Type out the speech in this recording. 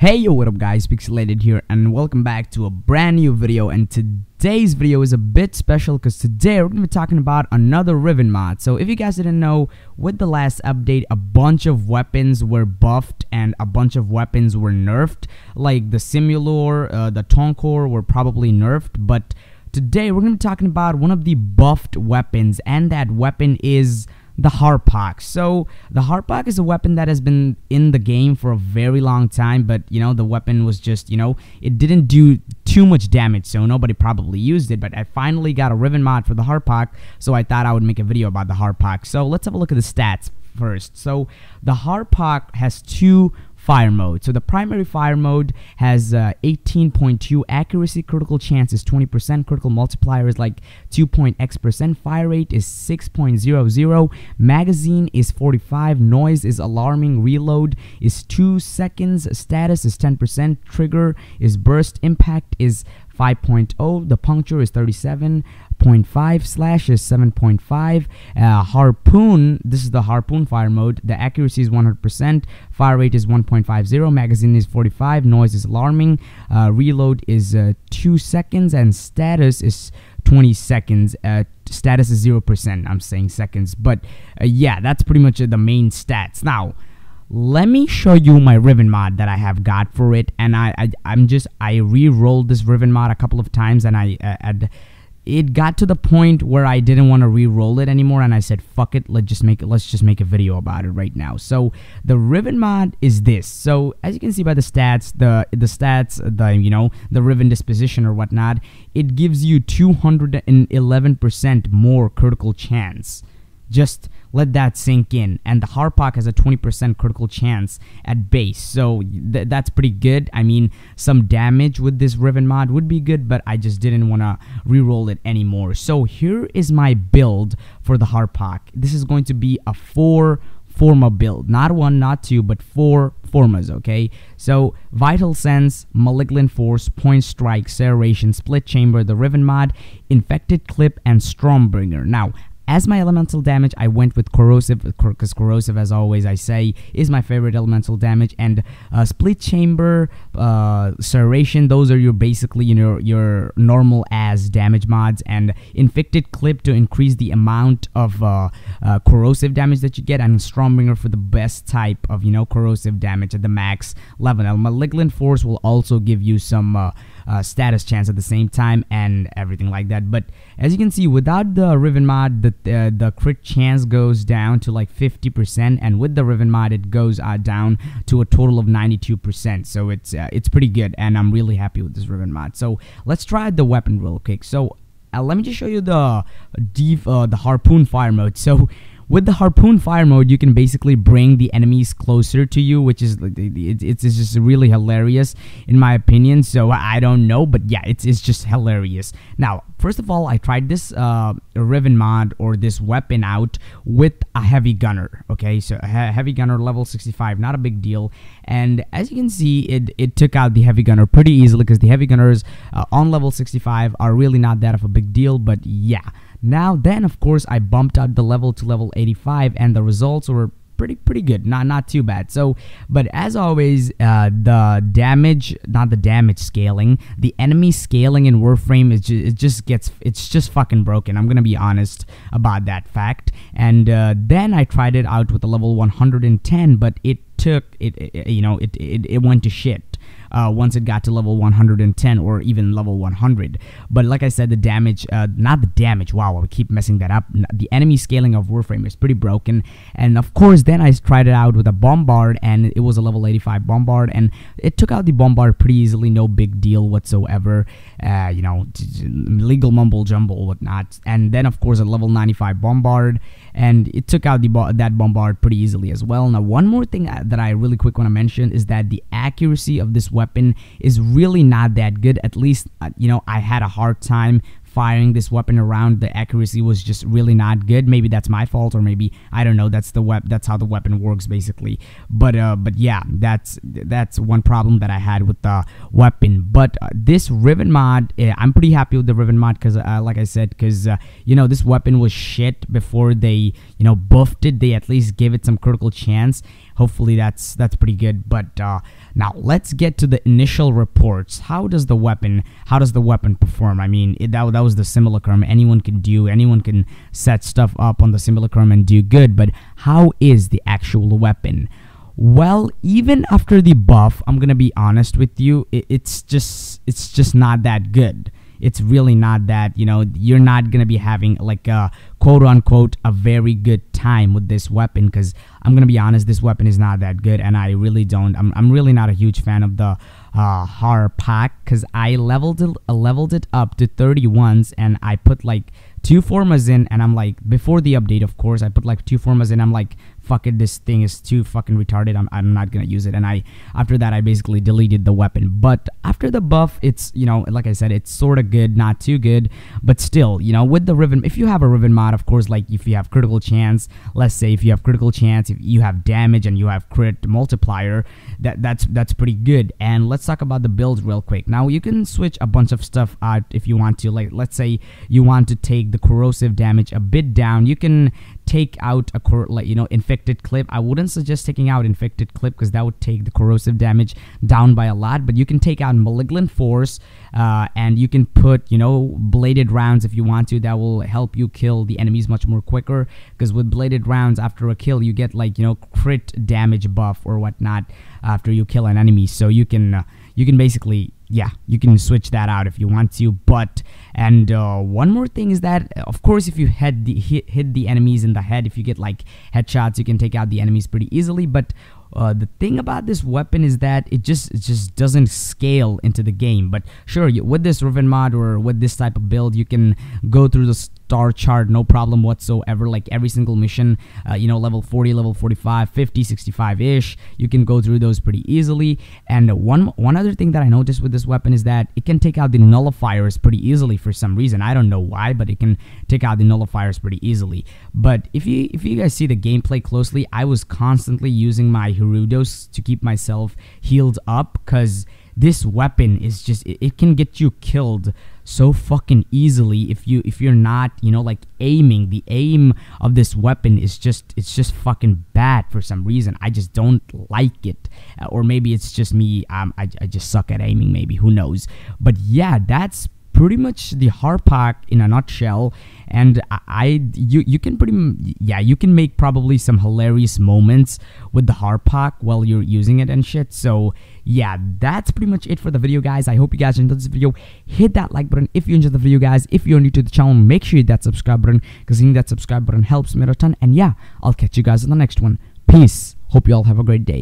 Hey yo, what up guys, Pixelated here and welcome back to a brand new video. And today's video is a bit special because today we're going to be talking about another Riven mod. So if you guys didn't know, with the last update a bunch of weapons were buffed and a bunch of weapons were nerfed. Like the Simulor, the Tonkor were probably nerfed, but today we're going to be talking about one of the buffed weapons, and that weapon is the Harpak. So the Harpak is a weapon that has been in the game for a very long time, but the weapon was just, it didn't do too much damage, so nobody probably used it. But I finally got a Riven mod for the Harpak, so I thought I would make a video about the Harpak. So let's have a look at the stats first. So the Harpak has two fire mode. So the primary fire mode has 18.2 accuracy, critical chance is 20%, critical multiplier is like 2.x%, fire rate is 6.00, magazine is 45, noise is alarming, reload is 2 seconds, status is 10%, trigger is burst, impact is 5.0, the puncture is 37.5, slash is 7.5, harpoon, this is the harpoon fire mode, the accuracy is 100%, fire rate is 1.50, magazine is 45, noise is alarming, reload is 2 seconds, and status is 20 seconds. Status is 0%, I'm saying seconds, but yeah, that's pretty much the main stats. Now let me show you my Riven mod that I have got for it, and I re-rolled this Riven mod a couple of times, and it got to the point where I didn't want to re-roll it anymore, and I said fuck it, let's just make a video about it right now. So the Riven mod is this. So as you can see by the stats, the Riven disposition or whatnot, it gives you 211% more critical chance. Just let that sink in. And the Harpak has a 20% critical chance at base, so that's pretty good. I mean, some damage with this Riven mod would be good, but I just didn't want to re-roll it anymore. So here is my build for the Harpak. This is going to be a 4 Forma build, not 1, not 2, but 4 Formas, okay? So Vital Sense, Malignant Force, Point Strike, Serration, Split Chamber, the Riven mod, Infected Clip, and Stormbringer. Now, as my elemental damage, I went with Corrosive, because Corrosive, as always I say, is my favorite elemental damage, and Split Chamber, Serration, those are your basically your normal as damage mods, and Infected Clip to increase the amount of corrosive damage that you get, and Stormbringer for the best type of corrosive damage at the max level. Now, Malignant Force will also give you some status chance at the same time and everything like that. But as you can see, without the Riven mod, the crit chance goes down to like 50%, and with the Riven mod it goes down to a total of 92%. So it's pretty good, and I'm really happy with this Riven mod. So let's try the weapon real quick. So let me just show you the harpoon fire mode. So with the harpoon fire mode, you can basically bring the enemies closer to you, which is it's just really hilarious in my opinion. So I don't know, but yeah, it's just hilarious. Now, first of all, I tried this Riven mod or this weapon out with a heavy gunner. Okay, so a heavy gunner level 65, not a big deal. And as you can see, it took out the heavy gunner pretty easily, because the heavy gunners on level 65 are really not that of a big deal. But yeah. Now then, of course, I bumped up the level to level 85, and the results were pretty good, not too bad. So, but as always, the damage scaling, the enemy scaling in Warframe is it's just fucking broken. I'm gonna be honest about that fact. And then I tried it out with a level 110, but it went to shit once it got to level 110 or even level 100. But like I said, the damage, not the damage, wow, I keep messing that up. The enemy scaling of Warframe is pretty broken. And of course, then I tried it out with a Bombard, and it was a level 85 Bombard, and it took out the Bombard pretty easily, no big deal whatsoever. Legal mumble jumble, whatnot. And then of course a level 95 Bombard, and it took out that Bombard pretty easily as well. Now, one more thing that I really quick want to mention is that the accuracy of this weapon is really not that good. At least I had a hard time firing this weapon around. The accuracy was just really not good. Maybe that's my fault, or maybe I don't know. That's how the weapon works basically. But yeah, that's one problem that I had with the weapon. But this Riven mod, I'm pretty happy with the Riven mod, because like I said, because this weapon was shit before they buffed it. They at least gave it some critical chance. hopefully that's pretty good. But now let's get to the initial reports. How does the weapon perform? I mean, that was the simulacrum. Anyone can set stuff up on the simulacrum and do good, but how is the actual weapon? Well, even after the buff, I'm gonna be honest with you, it's just not that good. It's really not that, you're not gonna be having like a quote unquote a very good time with this weapon, because I'm gonna be honest, this weapon is not that good, and I'm really not a huge fan of the Harpak, because I leveled it up to 31s, and I put like 2 Formas in, and I'm like, before the update, of course, I put like 2 Formas in. I'm like, fuck it, this thing is too fucking retarded, I'm not gonna use it. And after that I basically deleted the weapon. But after the buff, it's, like I said, it's sort of good, not too good, but still, with the Riven, if you have a Riven mod, of course, like if you have critical chance, let's say if you have critical chance, if you have damage and you have crit multiplier, that's pretty good. And let's talk about the build real quick. Now you can switch a bunch of stuff out if you want to. Like, let's say you want to take the corrosive damage a bit down, you can take out a infected clip. I wouldn't suggest taking out infected clip, because that would take the corrosive damage down by a lot, but you can take out malignant force, and you can put bladed rounds if you want to. That will help you kill the enemies much more quicker, because with bladed rounds, after a kill you get like crit damage buff or whatnot after you kill an enemy. So you can basically, yeah, you can switch that out if you want to. But one more thing is that, of course, if you hit the enemies in the head, if you get like headshots, you can take out the enemies pretty easily. But the thing about this weapon is that it just doesn't scale into the game. But sure, with this Riven mod or with this type of build, you can go through the star chart no problem whatsoever. Like every single mission, level 40, level 45, 50, 65 ish, you can go through those pretty easily. And one other thing that I noticed with this weapon is that it can take out the nullifiers pretty easily for some reason. I don't know why, but it can take out the nullifiers pretty easily. But if you guys see the gameplay closely, I was constantly using my Hirudos to keep myself healed up, because this weapon is just, it can get you killed so fucking easily if you're not like aiming. The aim of this weapon is it's just fucking bad for some reason. I just don't like it, or maybe it's just me. I just suck at aiming, maybe, who knows. But yeah, that's pretty much the Harpak in a nutshell. And you can make probably some hilarious moments with the Harpak while you're using it and shit. So yeah, that's pretty much it for the video, guys. I hope you guys enjoyed this video. Hit that like button if you enjoyed the video, guys. If you're new to the channel, make sure you hit that subscribe button, because hitting that subscribe button helps me a ton. And yeah, I'll catch you guys in the next one. Peace. Hope you all have a great day.